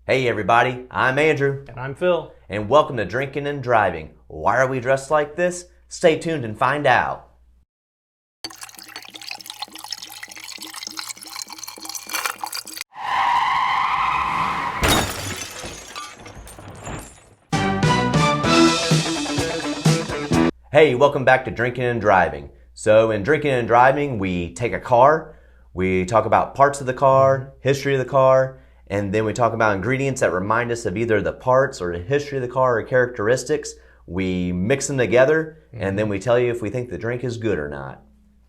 Hey everybody, I'm Andrew. And I'm Phil. And welcome to Drinking and Driving. Why are we dressed like this? Stay tuned and find out. Hey, welcome back to Drinking and Driving. So in Drinking and Driving, we take a car, we talk about parts of the car, history of the car, and then we talk about ingredients that remind us of either the parts or the history of the car or characteristics. We mix them together, and then we tell you if we think the drink is good or not.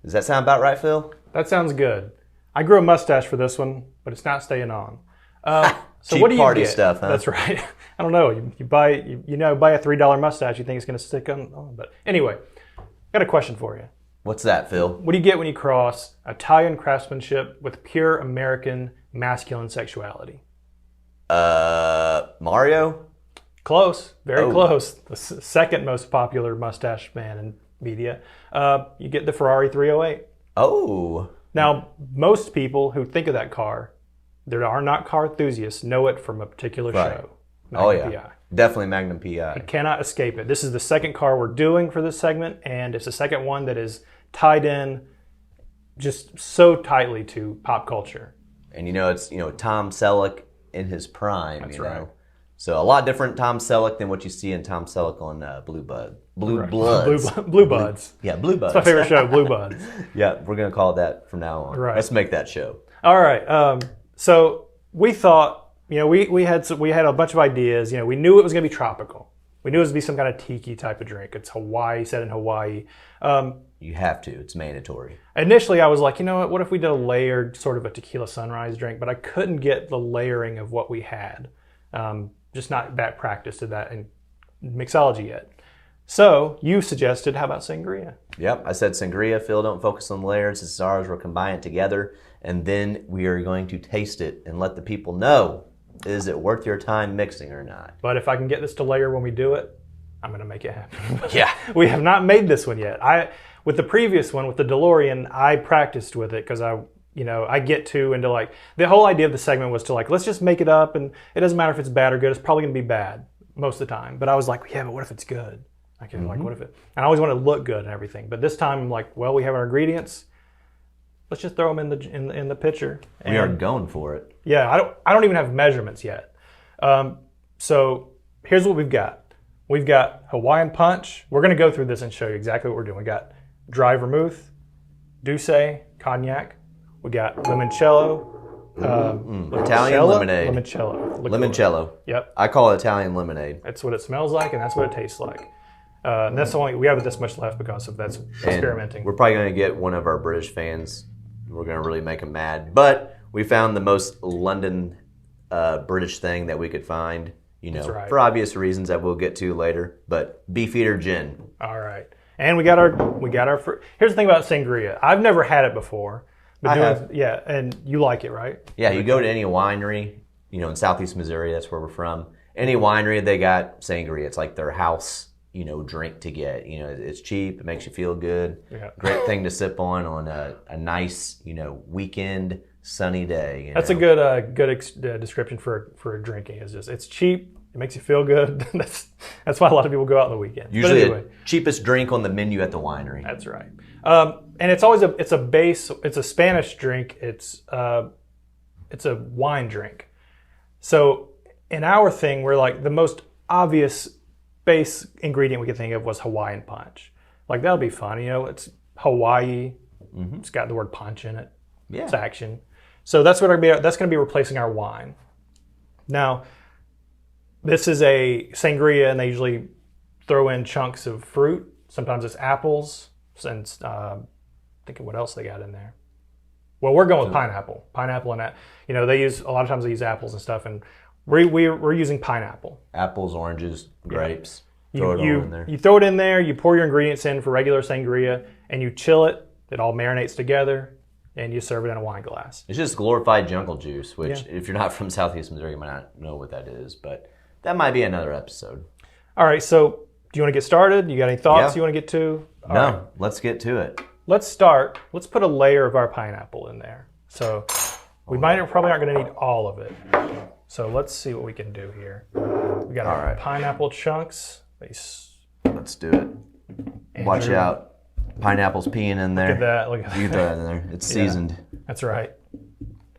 Does that sound about right, Phil? That sounds good. I grew a mustache for this one, but it's not staying on. So Cheap what do you party get? stuff, huh? That's right. I don't know. You buy a $3 mustache, you think it's going to stick on. But anyway, got a question for you. What's that, Phil? What do you get when you cross Italian craftsmanship with pure American masculine sexuality? Mario? Close. Very close. The second most popular mustache man in media. You get the Ferrari 308. Oh. Now, most people who think of that car, there are not car enthusiasts, know it from a particular show. Magnum PI. Definitely Magnum PI. You cannot escape it. This is the second car we're doing for this segment, and it's the second one that is tied in just so tightly to pop culture. And it's Tom Selleck in his prime. That's you right. know? So a lot different Tom Selleck than what you see in Tom Selleck on Blue Buds. Blue Buds. Blue Buds. It's my favorite show, Blue Buds. Yeah, we're going to call it that from now on. Right. Let's make that show. All right. So we thought, we had a bunch of ideas. We knew it was going to be tropical. We knew it was going to be some kind of tiki type of drink. It's Hawaii, set in Hawaii. You have to. It's mandatory. Initially, I was like, what if we did a layered sort of a tequila sunrise drink? But I couldn't get the layering of what we had. Just not that practiced to that in mixology yet. So you suggested, how about sangria? Yep, I said sangria. Phil, don't focus on the layers. This is ours. We'll combine it together, and then we are going to taste it and let the people know, is it worth your time mixing or not? But if I can get this to layer when we do it, I'm going to make it happen. Yeah. We have not made this one yet. With the previous one, with the DeLorean, I practiced with it because I get into like, the whole idea of the segment was to like, let's just make it up, and it doesn't matter if it's bad or good. It's probably going to be bad most of the time. But I was like, yeah, but what if it's good? Like, what if it? And I always want to look good and everything. But this time, I'm like, well, we have our ingredients. Let's just throw them in the pitcher. We are going for it. Yeah, I don't even have measurements yet. So here's what we've got. We've got Hawaiian Punch. We're going to go through this and show you exactly what we're doing. We got dry vermouth, Douce, cognac. We got limoncello. Italian lemonade. Limoncello. Yep. I call it Italian lemonade. That's what it smells like, and that's what it tastes like. And that's we have this much left because of that's experimenting. And we're probably going to get one of our British fans. We're going to really make them mad. But we found the most London British thing that we could find, right. for obvious reasons that we'll get to later. But Beefeater Gin. All right. And we got our here's the thing about sangria. I've never had it before. I have. Yeah, and you like it, right? Yeah, you go to any winery, in Southeast Missouri, that's where we're from. Any winery, they got sangria. It's like their house, drink to get. It's cheap. It makes you feel good. Yeah. Great thing to sip on a nice, weekend, sunny day. That's a good description for drinking. It's cheap. It makes you feel good. That's why a lot of people go out on the weekend. Usually the cheapest drink on the menu at the winery. That's right. And it's always it's a Spanish drink. It's a wine drink. So in our thing, we're like the most obvious base ingredient we could think of was Hawaiian Punch. Like that'll be fun. It's Hawaii. Mm-hmm. It's got the word punch in it. Yeah. It's action. So that's going to be replacing our wine. Now, this is a sangria, and they usually throw in chunks of fruit. Sometimes it's apples, and thinking what else they got in there. Well, we're going with pineapple and that. They use a lot of times they use apples and stuff, and we're using pineapple. Apples, oranges, grapes. Yeah. Throw it all in there. You throw it in there. You pour your ingredients in for regular sangria, and you chill it. It all marinates together, and you serve it in a wine glass. It's just glorified jungle juice, which if you're not from Southeast Missouri, you might not know what that is, but that might be another episode. All right, so do you want to get started? You got any thoughts you want to get to? All right. Let's get to it. Let's start. Let's put a layer of our pineapple in there. So we probably aren't going to need all of it. So let's see what we can do here. We got All our right. pineapple chunks. Let's do it. Watch Andrew, out. Pineapple's peeing in there. Look at that. Look at You can that. throw that in there. It's seasoned. That's right.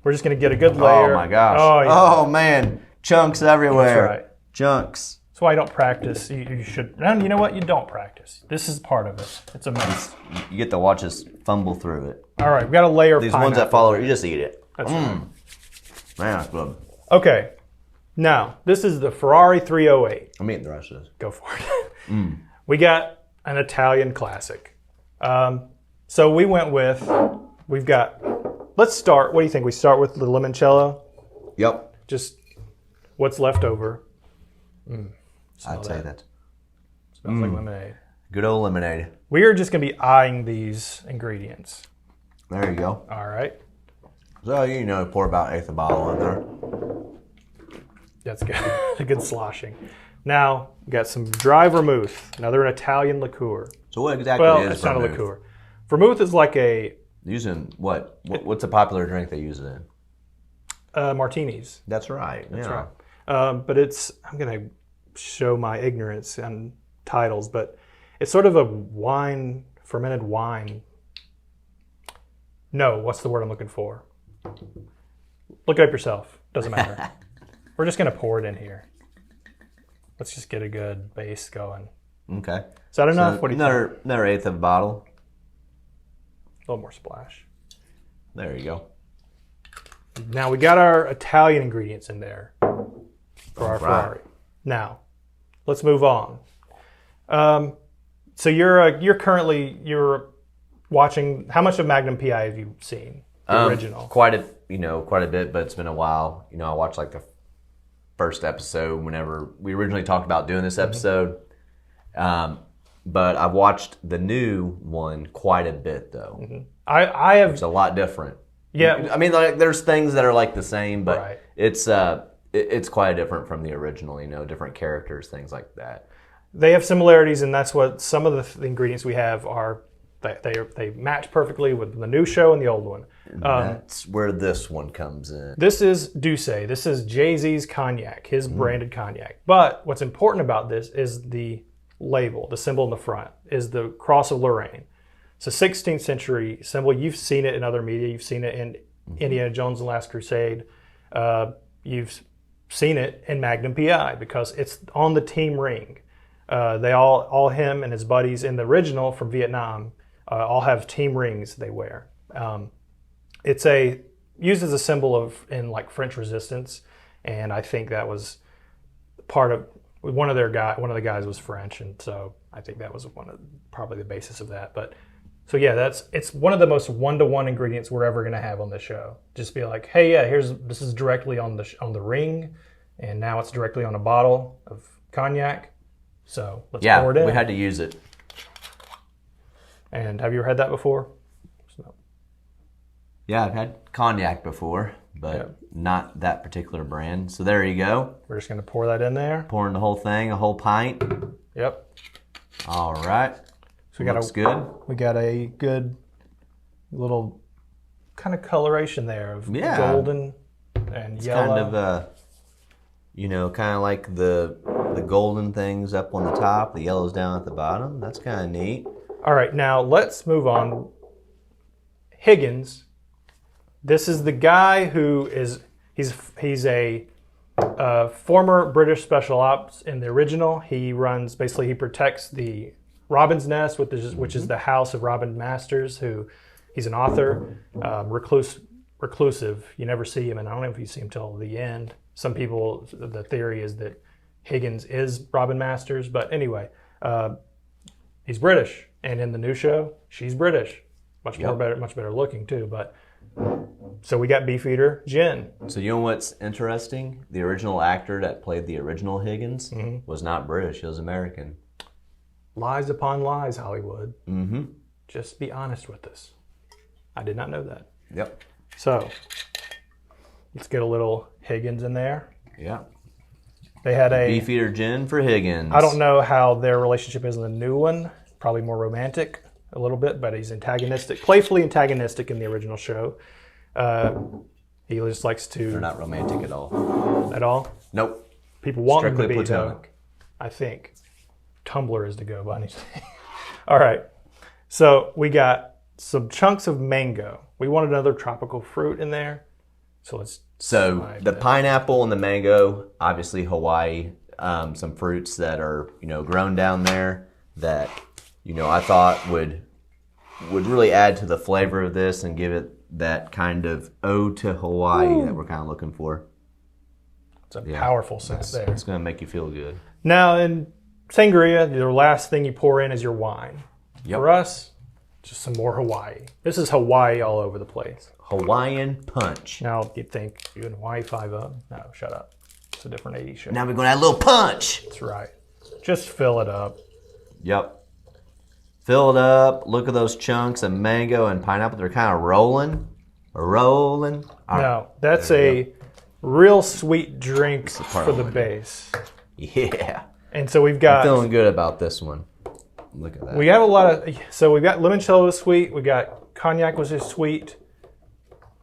We're just going to get a good layer. Oh my gosh. Oh, yeah. Oh man. Chunks everywhere. That's right. Chunks. That's why I don't practice. You should. And you know what? You don't practice. This is part of it. It's a mess. You get to watch us fumble through it. All right. We got a layer of These pineapple. ones that follow it, you just eat it. That's right. Man, that's good. Okay. Now, this is the Ferrari 308. I'm eating the rest of this. Go for it. We got an Italian classic. So we went with, let's start, what do you think? We start with the limoncello? Yep. Just what's left over. I'd say that. Smells like lemonade. Good old lemonade. We are just going to be eyeing these ingredients. There you go. All right. So, pour about eighth of a bottle in there. That's good. A good sloshing. Now, we got some dry vermouth, another Italian liqueur. So what exactly Well, is it's not a vermouth? liqueur. Vermouth is like a Using what? What's a popular drink they use it in? martinis. That's right. That's right. But I'm going to show my ignorance on titles, but it's sort of a wine, fermented wine. No, what's the word I'm looking for? Look it up yourself. Doesn't matter. We're just going to pour it in here. Let's just get a good base going. Okay. Is that enough? What do you think? Another eighth of a bottle. A little more splash. There you go. Now we got our Italian ingredients in there for our Right. Ferrari. Now, let's move on. So you're watching. How much of Magnum PI have you seen? The original. Quite a bit, but it's been a while. I watched like the first episode whenever we originally talked about doing this episode. But I've watched the new one quite a bit though. I have. It's a lot different. Yeah. I mean, like there's things that are like the same, but Right. it's quite different from the original. Different characters, things like that. They have similarities, and that's what some of the ingredients we have are. They match perfectly with the new show and the old one. That's where this one comes in. This is Douce. This is Jay-Z's cognac, his branded cognac. But what's important about this is the label, the symbol in the front, is the Cross of Lorraine. It's a 16th century symbol. You've seen it in other media. You've seen it in Indiana Jones and the Last Crusade. You've seen it in Magnum PI because it's on the team ring. They all him and his buddies in the original from Vietnam all have team rings they wear. It's used as a symbol in like French resistance, and I think that was part of one of the guys was French, and so I think that was probably the basis of that. But so yeah, it's one of the most one-to-one ingredients we're ever going to have on this show. Just be like, hey, yeah, this is directly on the ring, and now it's directly on a bottle of cognac. So let's pour it in. We had to use it. And have you ever had that before? Yeah, I've had cognac before, but not that particular brand. So there you go. We're just going to pour that in there. Pouring the whole thing, a whole pint. Yep. All right. So Looks good. We got a good little kind of coloration there of Yeah. golden and It's yellow. kind of kind of like the golden things up on the top, the yellow's down at the bottom. That's kind of neat. All right, now let's move on. Higgins. This is the guy who he's a former British special ops in the original. He protects the Robin's Nest, which is the house of Robin Masters. He's an author, reclusive. You never see him, and I don't know if you see him till the end. Some people, the theory is that Higgins is Robin Masters, but anyway, he's British, and in the new show, she's British, much better looking too. But so we got Beefeater Jen. So you know what's interesting? The original actor that played the original Higgins was not British. He was American. Lies upon lies, Hollywood. Mm-hmm. Just be honest with us. I did not know that. Yep. So let's get a little Higgins in there. Yeah. They had a Beefeater Jen for Higgins. I don't know how their relationship is in the new one. Probably more romantic a little bit, but he's playfully antagonistic in the original show. He just likes They're to not romantic at all. at all. Nope. People want them to Strictly be though. platonic. I think Tumblr is to go by. All right. So we got some chunks of mango. We wanted another tropical fruit in there. So let's. So slide the that. pineapple and the mango, obviously Hawaii, some fruits that are grown down there that I thought would really add to the flavor of this and give it that kind of ode to Hawaii that we're kind of looking for. It's a powerful sense there. It's going to make you feel good. Now in sangria, the last thing you pour in is your wine. Yep. For us, just some more Hawaii. This is Hawaii all over the place. Hawaiian punch. Now you'd think you're in Hawaii 5-0. No, shut up. It's a different 80s show. Now we're going to add a little punch. That's right. Just fill it up. Yep. Fill it up. Look at those chunks of mango and pineapple. They're kind of rolling. Rolling. All right. Now, that's a real sweet drink part for I the wanted. base. Yeah. And so we've got... Feeling good about this one. Look at that. We have a lot of... So we've got limoncello was sweet. We got cognac was just sweet.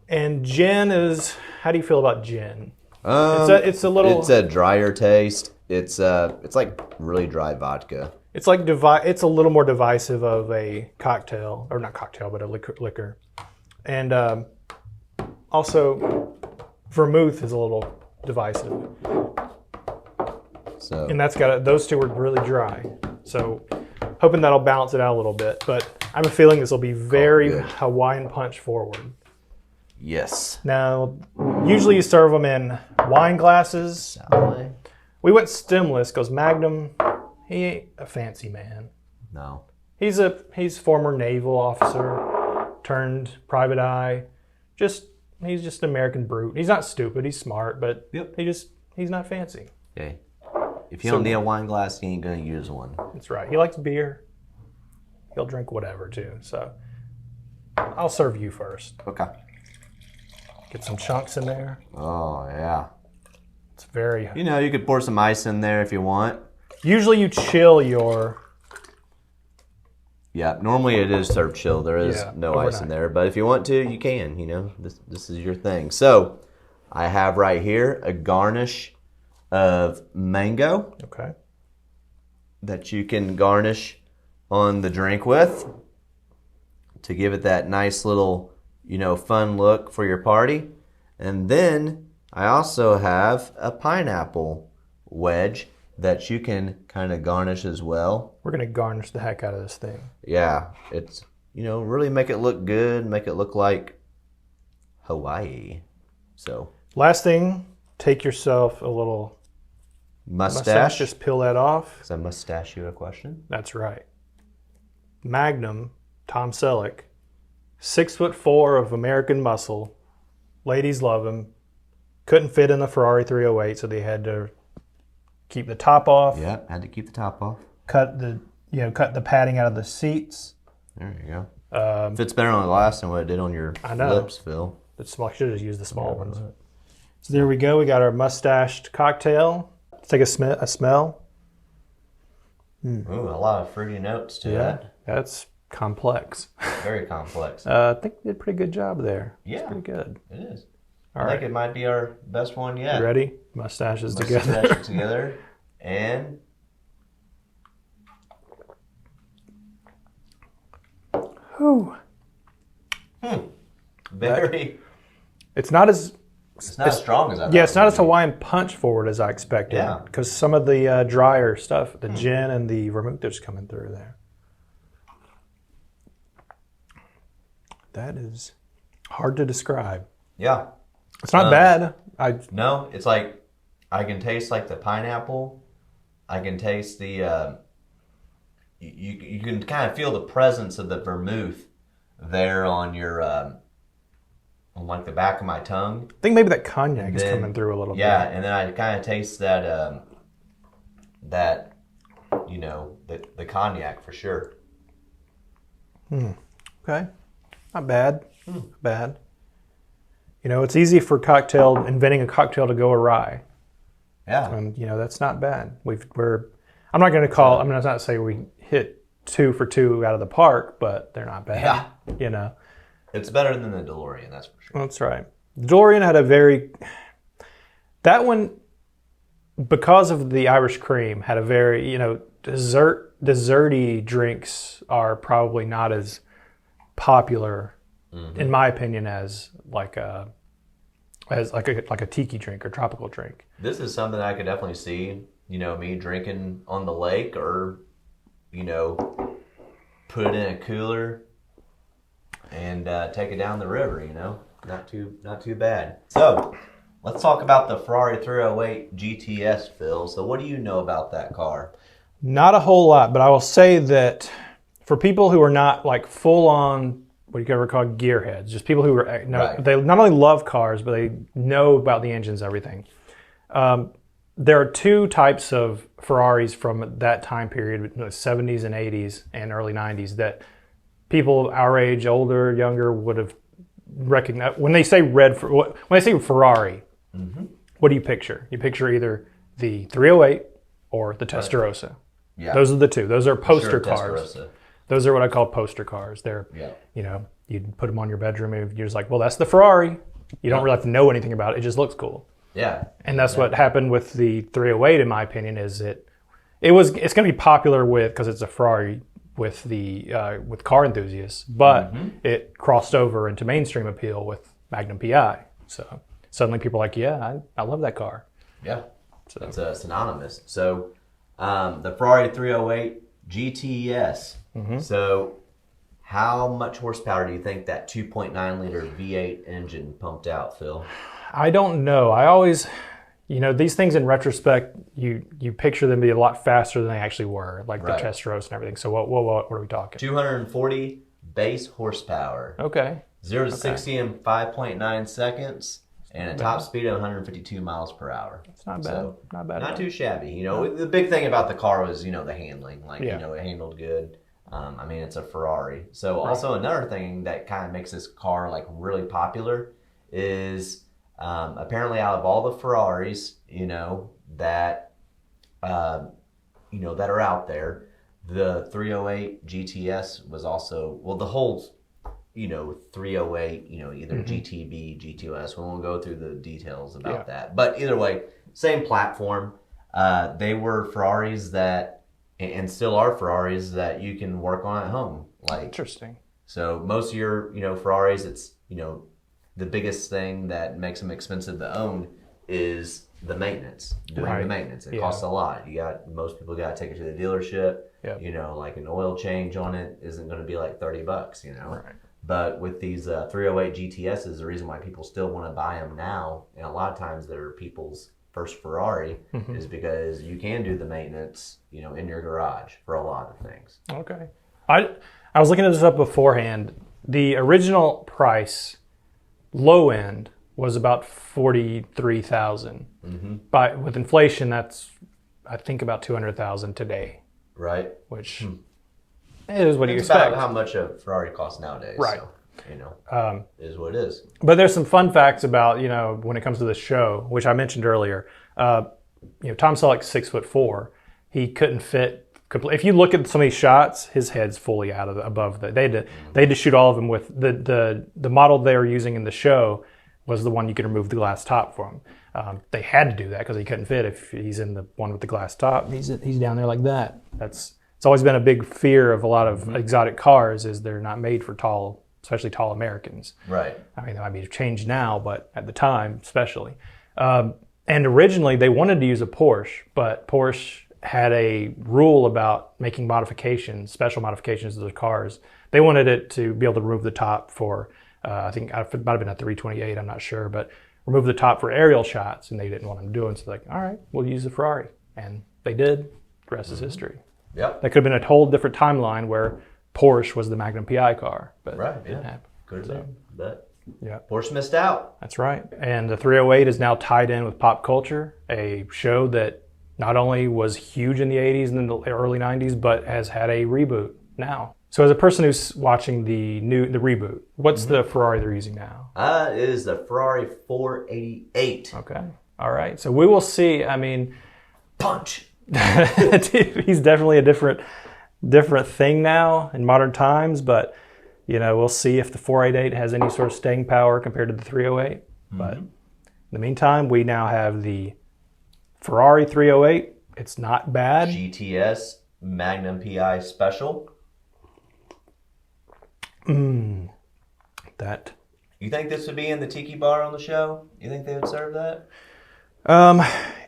And gin is... How do you feel about gin? It's a little... It's a drier taste. It's like really dry vodka. It's like it's a little more divisive of a cocktail, or not cocktail, but a liquor. And also, vermouth is a little divisive. So And that's got those two are really dry. So, hoping that'll balance it out a little bit. But I have a feeling this will be very good. Hawaiian punch forward. yes. Now, usually you serve them in wine glasses. We went stemless because Magnum, he ain't a fancy man. No. He's former naval officer, turned private eye. He's just an American brute. He's not stupid. He's smart, but Yep. he's not fancy. Okay. If you don't need a wine glass, you ain't gonna use one. That's right. He likes beer. He'll drink whatever too. So I'll serve you first. Okay. Get some chunks in there. Oh yeah. It's very. You could pour some ice in there if you want. Usually you chill your. Yeah. Normally it is served chilled. There is no ice in overnight. there, but if you want to, you can. This is your thing. So I have right here a garnish of mango Okay. that you can garnish on the drink with to give it that nice little, fun look for your party. And then I also have a pineapple wedge that you can kind of garnish as well. We're gonna garnish the heck out of this thing. Yeah, it's, really make it look good, make it look like Hawaii. So, Last thing, take yourself a little mustache. Just peel that off. Is a mustache you a question? That's right. Magnum, Tom Selleck, 6'4" of American muscle. Ladies love him. Couldn't fit in the Ferrari 308, so they had to keep the top off. Yeah, had to keep the top off. Cut the padding out of the seats. There you go. Fits better on the glass than what it did on your know. lips, Phil. The small, should have just used the small ones. So there we go. We got our mustached cocktail. Let's take a smell. Ooh, a lot of fruity notes to that. That's complex. Very complex. I think we did a pretty good job there. Yeah. It's pretty good. It is. All I right. think it might be our best one yet. You ready? Mustaches Mustache together. together. And Whew. very. It's not as As strong as I thought. it's not it as would be. Hawaiian punch forward as I expected. Yeah. Because some of the drier stuff, the gin and the vermouth, are just coming through there. That is hard to describe. Yeah. It's not bad. No, it's like I can taste like the pineapple. I can taste the. You can kind of feel the presence of the vermouth there on your on like the back of my tongue. I think maybe that cognac is coming through a little Yeah, bit. and then I kind of taste that the cognac for sure. Okay. Not bad. Not bad. It's easy for inventing a cocktail to go awry. Yeah. And, that's not bad. I'm not going to call, I'm not going to say we hit 2 for 2 out of the park, but they're not bad. Yeah. You know. It's better than the DeLorean, that's for sure. That's right. The DeLorean had a very, that one, because of the Irish cream, had a very, desserty drinks are probably not as popular, in my opinion, as like a tiki drink or tropical drink. This is something I could definitely see, me drinking on the lake or, put it in a cooler and take it down the river, Not too bad. So, let's talk about the Ferrari 308 GTS, Phil. So what do you know about that car? Not a whole lot, but I will say that for people who are not like full on what you could call gearheads, just people who are Right. they not only love cars but they know about the engines, everything. There are two types of Ferraris from that time period, the 70s and 80s and early 90s, that people our age, older, younger, would have recognized. When they say when they say Ferrari, what do you picture? You picture either the 308 or the Testarossa. Yeah. Those are the two. Those are poster Sure, cars. Testarossa. Those are what I call poster cars. They're, Yeah. you'd put them on your bedroom and you're just like, well, that's the Ferrari. You don't really have to know anything about it. It just looks cool. Yeah. And that's what happened with the 308, in my opinion, is it's going to be popular because it's a Ferrari with car enthusiasts, but it crossed over into mainstream appeal with Magnum PI. So suddenly people are like, yeah, I love that car. Yeah. So it's synonymous. So the Ferrari 308 GTS. So how much horsepower do you think that 2.9 liter V8 engine pumped out, Phil? I don't know. I always, these things in retrospect, you picture them be a lot faster than they actually were, like the Testarossa and everything. So what are we talking? 240 base horsepower. Okay. 0 to 60 in 5.9 seconds, and a top speed of 152 miles per hour. It's not bad. So, not bad. Not too shabby. The big thing about the car was, the handling. It handled good. It's a Ferrari. So also another thing that kind of makes this car really popular is apparently out of all the Ferraris, that that are out there, the 308 GTS was also, the whole 308, either GTB, GTS. We won't go through the details about that. But either way, same platform. They were Ferraris that, and still are Ferraris that you can work on at home. Interesting. So most of your, Ferraris, it's, the biggest thing that makes them expensive to own is the maintenance, doing the maintenance. It costs a lot. Most people got to take it to the dealership. Yep. An oil change on it isn't going to be like $30, Right. But with these 308 GTSs, the reason why people still want to buy them now, and a lot of times they're people's first Ferrari, is because you can do the maintenance, in your garage for a lot of things. Okay. I was looking at this up beforehand. The original price, low end, was about $43,000. But with inflation, that's I think about $200,000 today. Right. Which it is what you It's expect. about how much a Ferrari costs nowadays. Right. So, it is what it is. But there's some fun facts about, when it comes to the show, which I mentioned earlier. Tom Selleck's 6'4". He couldn't fit. If you look at some of these shots, his head's fully out of above the. They had to shoot all of them with the model they were using in the show was the one you could remove the glass top from. They had to do that because he couldn't fit if he's in the one with the glass top. He's down there like that. It's always been a big fear of a lot of exotic cars is they're not made for tall, especially tall Americans. Right. That might be changed now, but at the time, especially. And originally, they wanted to use a Porsche, but Porsche had a rule about making modifications, special modifications to the cars. They wanted it to be able to remove the top for, I think it might have been a 328, I'm not sure, but remove the top for aerial shots, and they didn't want them to do it. So like, all right, we'll use the Ferrari. And they did. The rest is history. Yep. That could have been a whole different timeline where Porsche was the Magnum PI car. But Right, it didn't yeah. happen. Could have been, but Porsche missed out. That's right. And the 308 is now tied in with pop culture, a show that not only was huge in the 80s and in the early 90s, but has had a reboot now. So as a person who's watching the reboot, what's the Ferrari they're using now? It is the Ferrari 488. Okay. All right. So we will see. Punch. He's definitely a different thing now in modern times, but we'll see if the 488 has any sort of staying power compared to the 308. But in the meantime, we now have the Ferrari 308. It's not bad. GTS Magnum PI Special. That. You think this would be in the tiki bar on the show? You think they would serve that?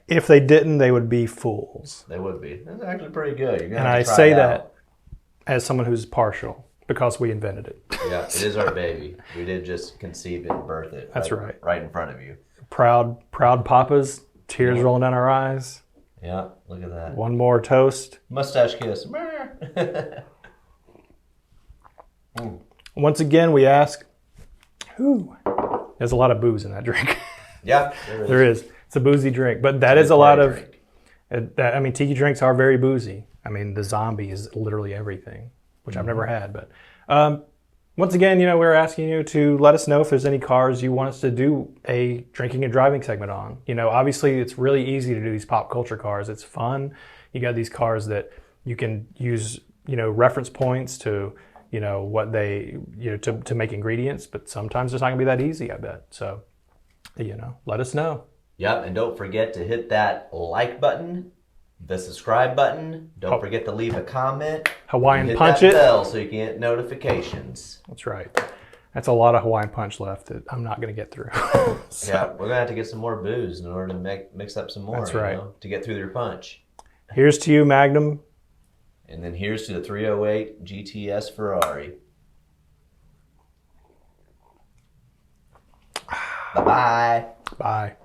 If they didn't, they would be fools. They would be. That's actually pretty good. You're gonna And have I to try say it that out. as someone who's partial because we invented it. Yeah, it is our baby. We did just conceive it and birth it. That's right. Right in front of you. Proud papas, tears rolling down our eyes. Yeah, look at that. One more toast. Mustache kiss. Once again, we ask, who? There's a lot of booze in that drink. Yeah, There is. It's a boozy drink, but that is a lot of. I mean, tiki drinks are very boozy. I mean, the zombie is literally everything, which I've never had. But once again, we're asking you to let us know if there's any cars you want us to do a drinking and driving segment on. Obviously, it's really easy to do these pop culture cars. It's fun. You got these cars that you can use, reference points to, what they, to make ingredients. But sometimes it's not gonna be that easy, I bet. So, let us know. Yep, and don't forget to hit that like button, the subscribe button. Don't forget to leave a comment. Hawaiian hit punch that it. bell so you can get notifications. That's right. That's a lot of Hawaiian punch left that I'm not going to get through. So, Yeah, we're going to have to get some more booze in order to mix up some more. That's right. To get through your punch. Here's to you, Magnum. And then here's to the 308 GTS Ferrari. Bye-bye. Bye.